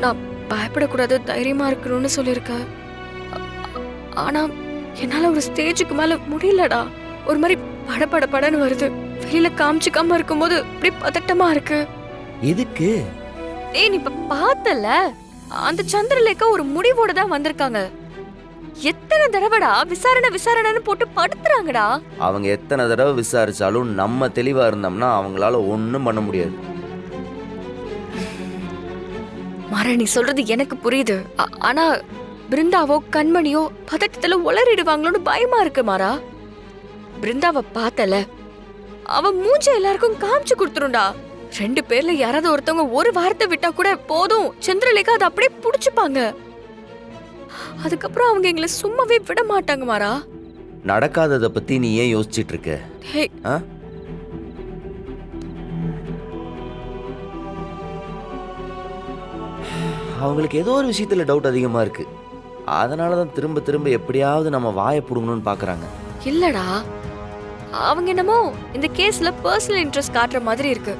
நான் பயப்படக்கூடாது, தைரியமா இருக்கணும்னு சொல்லியிருக்க. ஆனா என்னால ஒரு ஸ்டேஜுக்கு மேல முடியலடா. ஒரு மாதிரி படபடன்னு வருது. வெளியில காமிச்சுக்காம இருக்கும்போது இப்படி பதட்டமா இருக்கு. எதுக்கு? ஏய், நீ இப்ப பார்த்தல, அந்த சந்திரலேகா ஒரு முடிவோட தான் வந்திருக்காங்க. எத்தனை தடவைடா விசாரணைன்னு போட்டு படுத்துறாங்கடா. அவங்க எத்தனை தடவை விசாரிச்சாலும் நம்ம தெளிவா இருந்தோம்னா அவங்களால ஒண்ணும் பண்ண முடியாது. மாறா, நீ சொல்றது எனக்கு புரியுது. ஆனா பிருந்தாவோ கண்மணியோ பதட்டத்துல உளறிடுவாங்களோன்னு பயமா இருக்கு மாறா. பிருந்தாவை பார்த்தல, அவ மூஞ்ச எல்லாருக்கும் காமிச்சு கொடுத்துருண்டா. 2 பேர்ல யாராவது ஒருத்தவங்க ஒரு வார்த்தை விட்டா கூட போதும், சந்திரலேகா அதை அப்படியே புடிச்சுப்பாங்க. அதுக்கப்புறம் அவங்க எங்களை சும்மாவே விட மாட்டாங்க மாறா. நடக்காததை பத்தி நீ ஏன் யோசிச்சுட்டு இருக்க? ஹே, ஆ? அவங்களுக்கு ஏதோ ஒரு விஷயத்துல டவுட் அதிகமா இருக்கு. அதனாலதான் திரும்ப திரும்ப எப்படியாவது நம்ம வாயை புடுங்கணும்னு பாக்குறாங்க. இல்லடா, அவங்க என்னமோ இந்த கேஸ்ல பர்சனல் இன்ட்ரெஸ்ட் காட்டுற மாதிரி இருக்கு.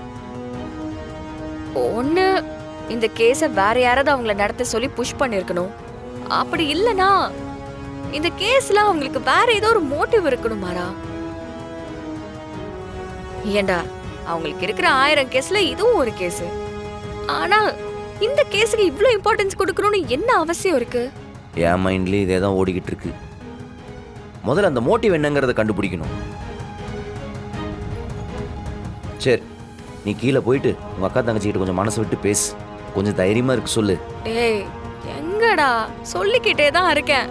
ஒண்ணு, இந்த கேஸ வேற யாராவது அவங்கள நடத்த சொல்லி புஷ் பண்ணிருக்கணும். அப்படி இல்லனா இந்த கேஸ்ல அவங்களுக்கு வேற ஏதோ ஒரு மோட்டிவ் இருக்கணும் மாறா. ஏண்டா, அவங்களுக்கு இருக்கிற 1000 கேஸ்ல இதுவும் ஒரு கேஸ். ஆனா இந்த கேஸுக்கு இவ்ளோ இம்பார்ட்டன்ஸ் கொடுக்கணும்னு என்ன அவசியம் இருக்கு? என் மைண்ட்லயே இதே தான் ஓடிக்கிட்டு இருக்கு. முதல்ல அந்த மோட்டிவ் என்னங்கறத கண்டுபிடிக்கணும். சரி, நீ கீழே போயிட்டு உங்க அக்கா தங்கச்சிக்கிட்ட கொஞ்சம் மனசு விட்டு பேசு. கொஞ்சம் தைரியமா இருக்கு சொல்லு. டேய், எங்கடா, சொல்லிக்கிட்டே தான் இருக்கேன்.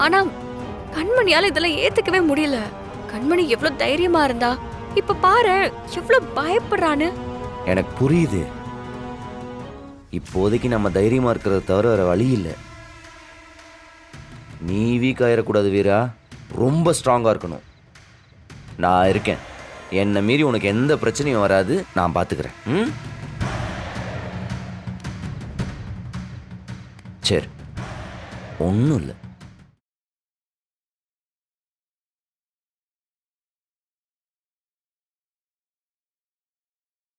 ஆனா கண்மணியால இதெல்லாம் ஏத்துக்கவே முடியல. கண்மணி எவ்வளவு தைரியமா இருந்தா, இப்ப பாரு எவ்வளவு பயப்படுறான்னு. எனக்கு புரியுது. இப்போதைக்கு நம்ம தைரியமா இருக்கிறத தவிர வேற வழி இல்லை. நீ வீக் ஆயிடக்கூடாது வீரா. ரொம்ப ஸ்ட்ராங்கா இருக்கணும். நான் இருக்கேன். என்னை மீறி உனக்கு எந்த பிரச்சனையும் வராது. நான் பார்த்துக்கிறேன். ம், சரி, ஒன்றும் இல்லை.